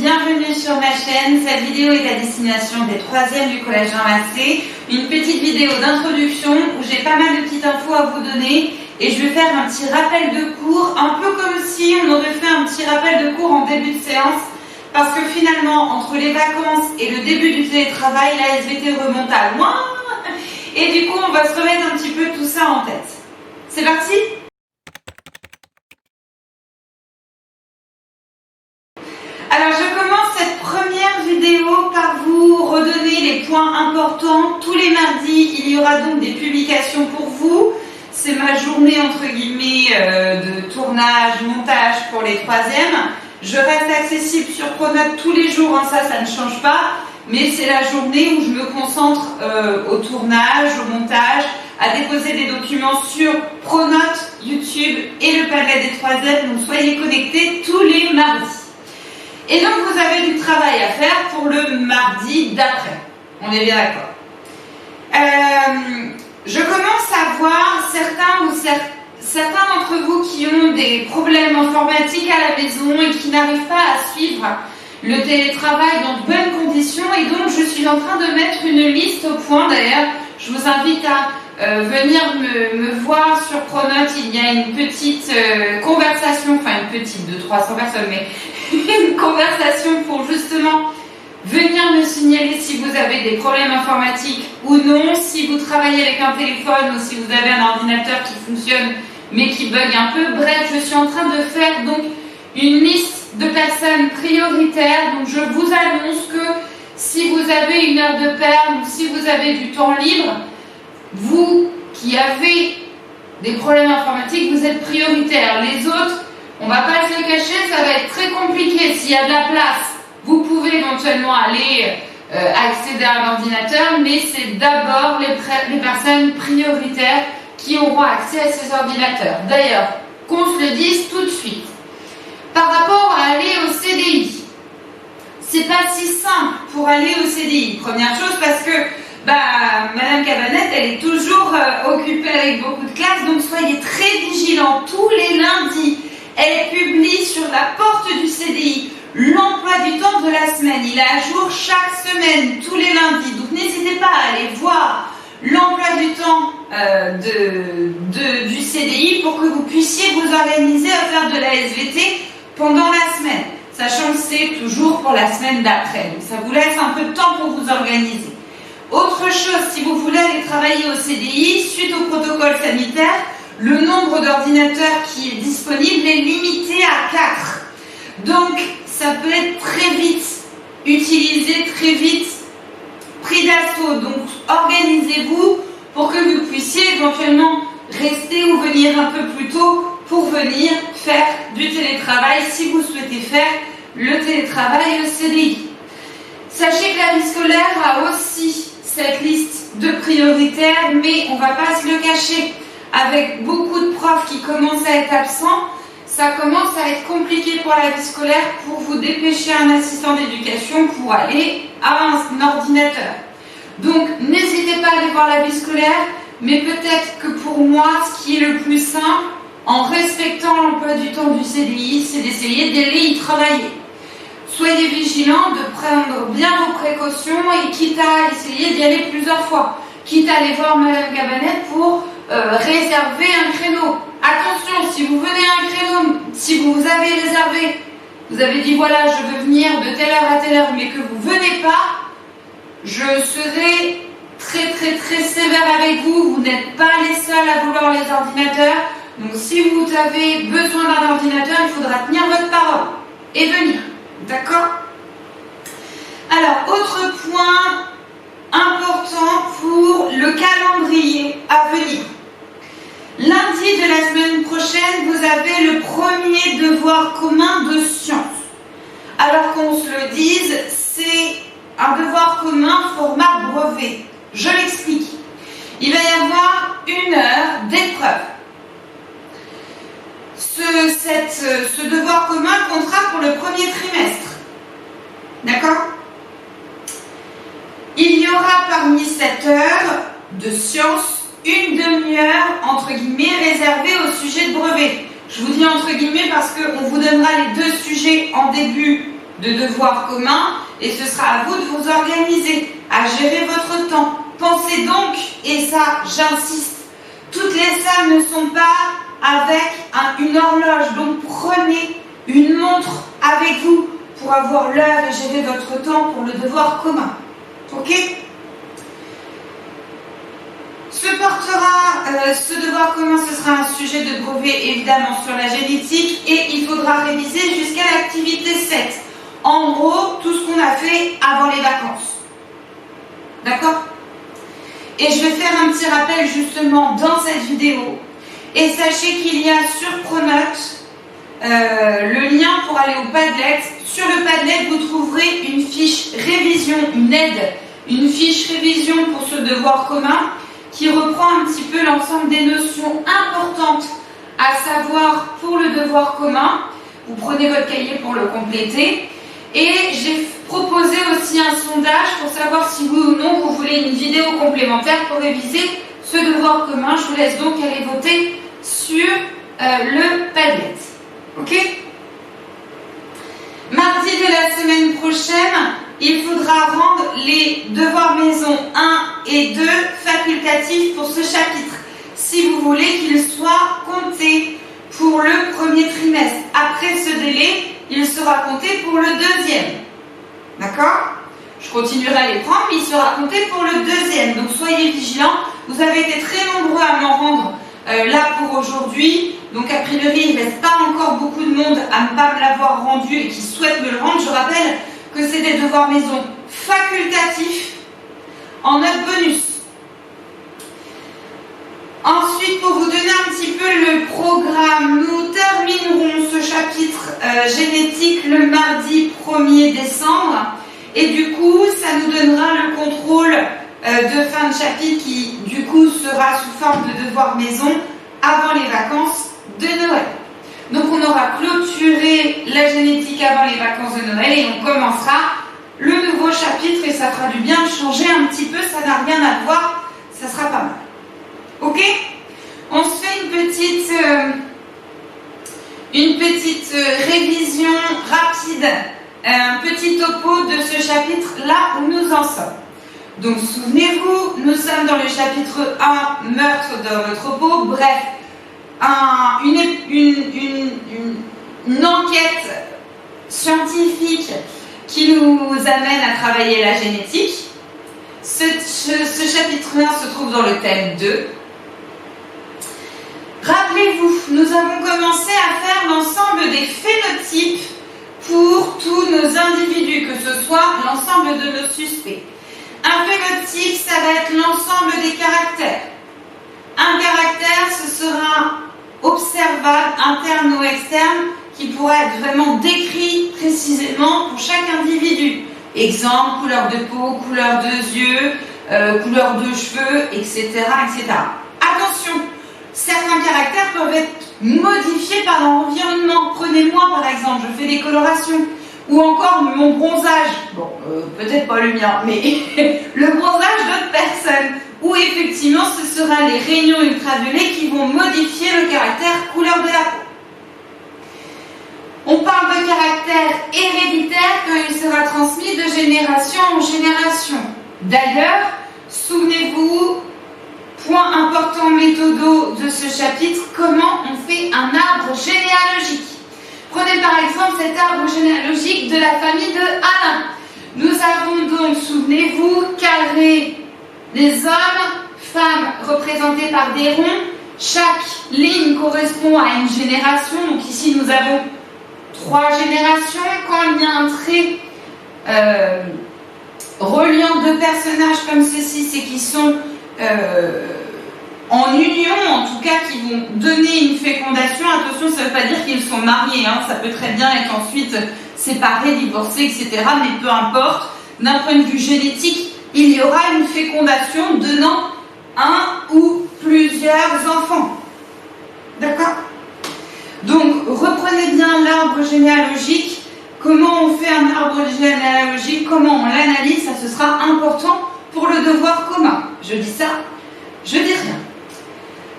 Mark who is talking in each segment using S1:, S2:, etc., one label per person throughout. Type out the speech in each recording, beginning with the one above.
S1: bienvenue sur ma chaîne. Cette vidéo est à destination des 3e du collège Jean Massé. Une petite vidéo d'introduction où j'ai pas mal de petites infos à vous donner et je vais faire un petit rappel de cours, un peu comme si on aurait fait un petit rappel de cours en début de séance, parce que finalement, entre les vacances et le début du télétravail, la SVT remonte à loin et du coup, on va se remettre un petit peu tout ça en tête. C'est parti ? Alors, je commence cette première vidéo par vous redonner les points importants. Tous les mardis, il y aura donc des publications pour vous. C'est ma journée, entre guillemets, de tournage, montage pour les 3e. Je reste accessible sur Pronote tous les jours, hein, ça ne change pas. Mais c'est la journée où je me concentre au tournage, au montage, à déposer des documents sur Pronote, YouTube et le Padlet des 3e. Donc, soyez connectés tous les mardis. Et donc, vous avez du travail à faire pour le mardi d'après. On est bien d'accord. Je commence à voir certains d'entre vous qui ont des problèmes informatiques à la maison et qui n'arrivent pas à suivre le télétravail dans de bonnes conditions. Et donc, je suis en train de mettre une liste au point. D'ailleurs, je vous invite à venir me voir sur Pronote. Il y a une petite conversation, enfin une petite de 300 personnes, mais une conversation pour justement venir me signaler si vous avez des problèmes informatiques ou non, si vous travaillez avec un téléphone ou si vous avez un ordinateur qui fonctionne mais qui bug un peu. Bref, je suis en train de faire donc une liste de personnes prioritaires. Donc je vous annonce que si vous avez une heure de perme ou si vous avez du temps libre, vous qui avez des problèmes informatiques, vous êtes prioritaires. Les autres, on ne va pas se le cacher, ça va être très compliqué. S'il y a de la place, vous pouvez éventuellement aller accéder à un ordinateur, mais c'est d'abord les personnes prioritaires qui auront accès à ces ordinateurs. D'ailleurs, qu'on se le dise tout de suite. Par rapport à aller au CDI, c'est pas si simple pour aller au CDI. Première chose parce que Madame Cabanette, elle est toujours occupée avec beaucoup de classes, donc soyez très vigilants. Tous les lundis, elle publie sur la porte du CDI l'emploi du temps de la semaine. Il est à jour chaque semaine, tous les lundis. Donc n'hésitez pas à aller voir l'emploi du temps du CDI pour que vous puissiez vous organiser à faire de la SVT pendant la semaine. Sachant que c'est toujours pour la semaine d'après. Donc ça vous laisse un peu de temps pour vous organiser. Autre chose, si vous voulez aller travailler au CDI, suite au protocole sanitaire, le nombre d'ordinateurs qui est disponible est limité à 4. Donc, ça peut être très vite utilisé, très vite pris d'assaut. Donc, organisez-vous pour que vous puissiez éventuellement rester ou venir un peu plus tôt pour venir faire du télétravail si vous souhaitez faire le télétravail au CDI. Sachez que la vie scolaire a aussi cette liste de prioritaires, mais on ne va pas se le cacher. Avec beaucoup de profs qui commencent à être absents, ça commence à être compliqué pour la vie scolaire pour vous dépêcher un assistant d'éducation pour aller à un ordinateur. Donc, n'hésitez pas à aller voir la vie scolaire, mais peut-être que pour moi, ce qui est le plus simple, en respectant l'emploi du temps du CDI, c'est d'essayer d'aller y travailler. Soyez vigilants de prendre bien vos précautions et quitte à essayer d'y aller plusieurs fois, quitte à aller voir Madame Cabanette pour réserver un créneau. Attention, si vous venez à un créneau, si vous avez réservé, vous avez dit voilà, je veux venir de telle heure à telle heure, mais que vous ne venez pas, je serai très très très sévère avec vous. Vous n'êtes pas les seuls à vouloir les ordinateurs. Donc si vous avez besoin d'un ordinateur, il faudra tenir votre parole et venir. D'accord ? Alors, autre point important pour le calendrier à venir. Lundi de la semaine prochaine, vous avez le premier devoir commun de sciences. Alors qu'on se le dise, c'est un devoir commun format brevet. Je l'explique. Il va y avoir 1 heure d'épreuve. Ce devoir commun comptera pour le premier trimestre. D'accord ? Il y aura parmi cette heure de sciences une demi-heure, entre guillemets, réservée au sujet de brevet. Je vous dis entre guillemets parce qu'on vous donnera les 2 sujets en début de devoirs communs et ce sera à vous de vous organiser, à gérer votre temps. Pensez donc, et ça j'insiste, toutes les salles ne sont pas avec une horloge, donc prenez une montre avec vous pour avoir l'heure et gérer votre temps pour le devoir commun. Ok ? Ce devoir commun, ce sera un sujet de brevet évidemment sur la génétique et il faudra réviser jusqu'à l'activité 7. En gros, tout ce qu'on a fait avant les vacances. D'accord ? Et je vais faire un petit rappel justement dans cette vidéo. Et sachez qu'il y a sur Pronote le lien pour aller au Padlet. Sur le Padlet, vous trouverez une fiche révision, une aide, une fiche révision pour ce devoir commun qui reprend un petit peu l'ensemble des notions importantes à savoir pour le devoir commun. Vous prenez votre cahier pour le compléter. Et j'ai proposé aussi un sondage pour savoir si oui ou non vous voulez une vidéo complémentaire pour réviser ce devoir commun. Je vous laisse donc aller voter sur le Padlet. Ok ? Mardi de la semaine prochaine, il faudra rendre les devoirs maison 1 et 2 facultatifs pour ce chapitre, si vous voulez qu'ils soient comptés pour le premier trimestre. Après ce délai, il sera compté pour le deuxième. D'accord ? Je continuerai à les prendre, mais il sera compté pour le deuxième. Donc soyez vigilants. Vous avez été très nombreux à m'en rendre là pour aujourd'hui. Donc a priori, il ne reste pas encore beaucoup de monde à ne pas me l'avoir rendu et qui souhaite me le rendre. Je rappelle que c'est des devoirs maison facultatifs en note bonus. Ensuite, pour vous donner un petit peu le programme, nous terminerons ce chapitre génétique le mardi 1er décembre. Et du coup, ça nous donnera le contrôle de fin de chapitre qui, du coup, sera sous forme de devoir maison avant les vacances de Noël. Donc, on aura clôturé la génétique avant les vacances de Noël et on commencera le nouveau chapitre et ça fera du bien de changer un petit peu, ça n'a rien à voir, ça sera pas mal. Ok ? On se fait une petite révision rapide, un petit topo de ce chapitre-là où nous en sommes. Donc souvenez-vous, nous sommes dans le chapitre 1, meurtre dans le troupeau, bref, une enquête scientifique qui nous amène à travailler la génétique. Ce chapitre 1 se trouve dans le thème 2. Rappelez-vous, nous avons commencé à faire l'ensemble des phénotypes pour tous nos individus, que ce soit l'ensemble de nos suspects. Un phénotype, ça va être l'ensemble des caractères. Un caractère, ce sera observable, interne ou externe, qui pourra être vraiment décrit précisément pour chaque individu. Exemple, couleur de peau, couleur de yeux, couleur de cheveux, etc., etc. Attention, certains caractères peuvent être modifiés par l'environnement. Prenez-moi par exemple, je fais des colorations. Ou encore mon bronzage. Bon, peut-être pas le mien, mais le bronzage d'autres personnes. Où effectivement, ce sera les rayons ultraviolets qui vont modifier le caractère couleur de la peau. On parle de caractère héréditaire quand il sera transmis de génération en génération. D'ailleurs, souvenez-vous, point important méthodo de ce chapitre, comment on fait un arbre généalogique. Prenez par exemple cet arbre généalogique de la famille de Alain. Nous avons donc, souvenez-vous, carré des hommes, femmes représentées par des ronds. Chaque ligne correspond à une génération. Donc ici, nous avons 3 générations. Quand il y a un trait reliant 2 personnages comme ceci, c'est qu'ils sont en union, en tout cas, qui vont donner une fécondation. Attention, ça ne veut pas dire qu'ils sont mariés. Ça peut très bien être ensuite séparés, divorcés, etc. Mais peu importe, d'un point de vue génétique, il y aura une fécondation donnant un ou plusieurs enfants. D'accord ? Donc, reprenez bien l'arbre généalogique. Comment on fait un arbre généalogique ? Comment on l'analyse ? Ça, ce sera important pour le devoir commun. Je dis ça, je dis rien.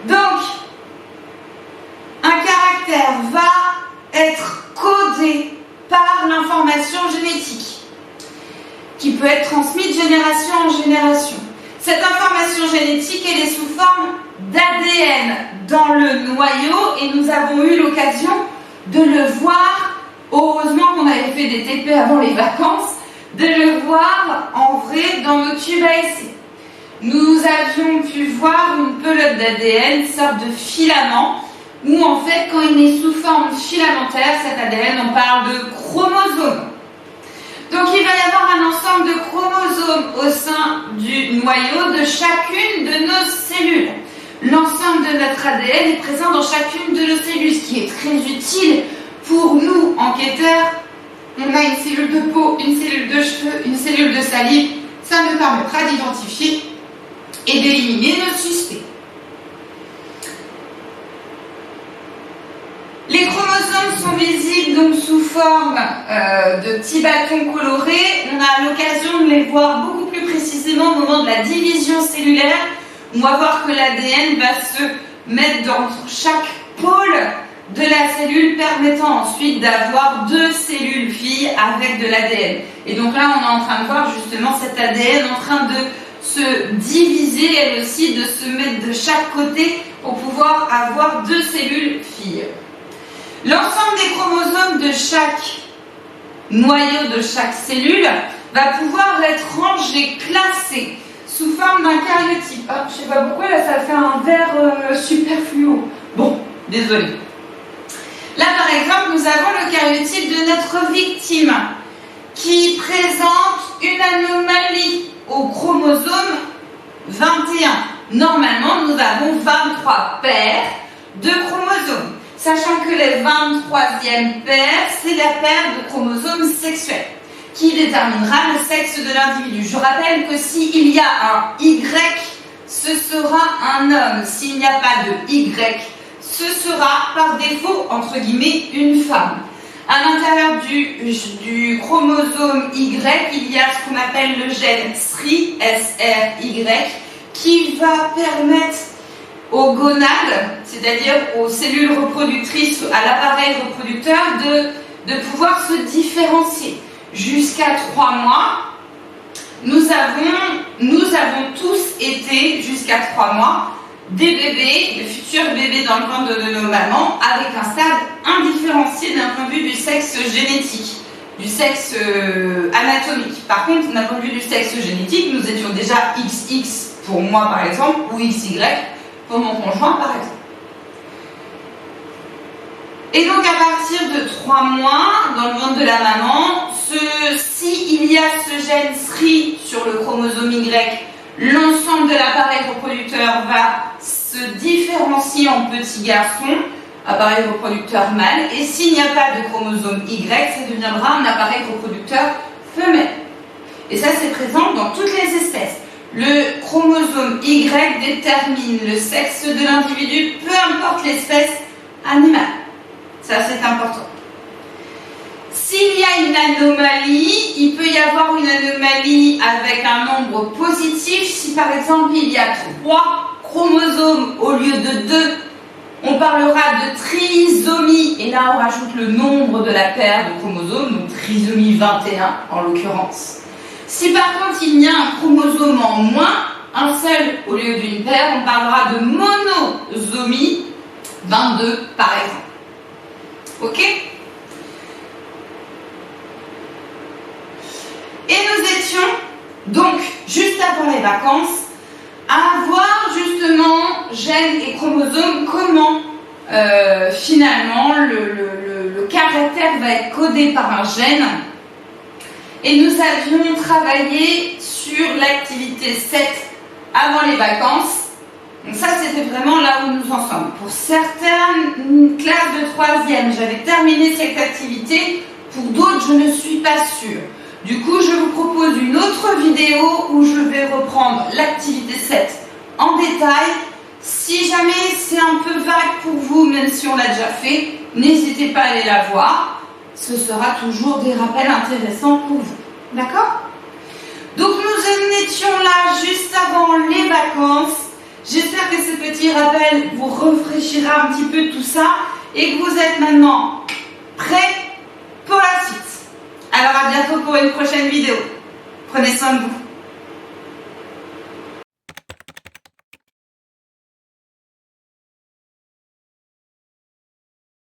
S1: Donc, un caractère va être codé par l'information génétique, qui peut être transmise de génération en génération. Cette information génétique, elle est sous forme d'ADN dans le noyau et nous avons eu l'occasion de le voir, heureusement qu'on avait fait des TP avant les vacances, de le voir en vrai dans nos tubes à essai. Nous avions pu voir une pelote d'ADN, une sorte de filament, où en fait, quand il est sous forme filamentaire, cet ADN, on parle de chromosomes. Donc il va y avoir un ensemble de chromosomes au sein du noyau de chacune de nos cellules. L'ensemble de notre ADN est présent dans chacune de nos cellules, ce qui est très utile pour nous, enquêteurs. On a une cellule de peau, une cellule de cheveux, une cellule de salive. Ça nous permettra d'identifier et d'éliminer nos suspects. Les chromosomes sont visibles donc sous forme de petits bâtons colorés. On a l'occasion de les voir beaucoup plus précisément au moment de la division cellulaire. On va voir que l'ADN va se mettre dans chaque pôle de la cellule, permettant ensuite d'avoir 2 cellules filles avec de l'ADN. Et donc là, on est en train de voir justement cet ADN en train de se diviser, elle aussi, de se mettre de chaque côté pour pouvoir avoir 2 cellules filles. L'ensemble des chromosomes de chaque noyau de chaque cellule va pouvoir être rangé, classé sous forme d'un karyotype. Ah, je ne sais pas pourquoi, là ça fait un vert super fluo. Bon, désolé. Là par exemple, nous avons le karyotype de notre victime qui présente une anomalie au chromosome 21. Normalement, nous avons 23 paires de chromosomes. Sachant que les 23e paires, c'est la paire de chromosomes sexuels qui déterminera le sexe de l'individu. Je rappelle que s'il y a un Y, ce sera un homme. S'il n'y a pas de Y, ce sera par défaut, entre guillemets, une femme. À l'intérieur du chromosome Y, il y a ce qu'on appelle le gène SRY, S-R-Y, qui va permettre aux gonades, c'est-à-dire aux cellules reproductrices, à l'appareil reproducteur, de pouvoir se différencier. Jusqu'à 3 mois, nous avons tous été, jusqu'à 3 mois, des bébés, de futurs bébés dans le ventre de nos mamans, avec un stade indifférencié d'un point de vue du sexe génétique, du sexe anatomique. Par contre, d'un point de vue du sexe génétique, nous étions déjà XX pour moi par exemple, ou XY pour mon conjoint par exemple. Et donc à partir de 3 mois, dans le ventre de la maman, s'il y a ce gène SRY sur le chromosome Y, l'ensemble de l'appareil reproducteur va se différencier en petit garçon, appareil reproducteur mâle, et s'il n'y a pas de chromosome Y, ça deviendra un appareil reproducteur femelle. Et ça, c'est présent dans toutes les espèces. Le chromosome Y détermine le sexe de l'individu, peu importe l'espèce animale. Ça, c'est important. S'il y a une anomalie, il peut y avoir une anomalie avec un nombre positif. Si par exemple il y a 3 chromosomes au lieu de 2, on parlera de trisomie. Et là, on rajoute le nombre de la paire de chromosomes, donc trisomie 21 en l'occurrence. Si par contre il y a un chromosome en moins, un seul au lieu d'une paire, on parlera de monosomie 22 par exemple. Ok ? Et nous étions donc, juste avant les vacances, à voir justement gènes et chromosomes, comment finalement le caractère va être codé par un gène. Et nous avions travaillé sur l'activité 7 avant les vacances. Donc ça, c'était vraiment là où nous en sommes. Pour certaines classes de 3e, j'avais terminé cette activité. Pour d'autres, je ne suis pas sûre. Du coup, je vous propose une autre vidéo où je vais reprendre l'activité 7 en détail. Si jamais c'est un peu vague pour vous, même si on l'a déjà fait, n'hésitez pas à aller la voir. Ce sera toujours des rappels intéressants pour vous. D'accord ? Donc nous en étions là juste avant les vacances. J'espère que ce petit rappel vous rafraîchira un petit peu tout ça et que vous êtes maintenant prêts pour la suite. Alors à bientôt pour une prochaine vidéo. Prenez soin de vous.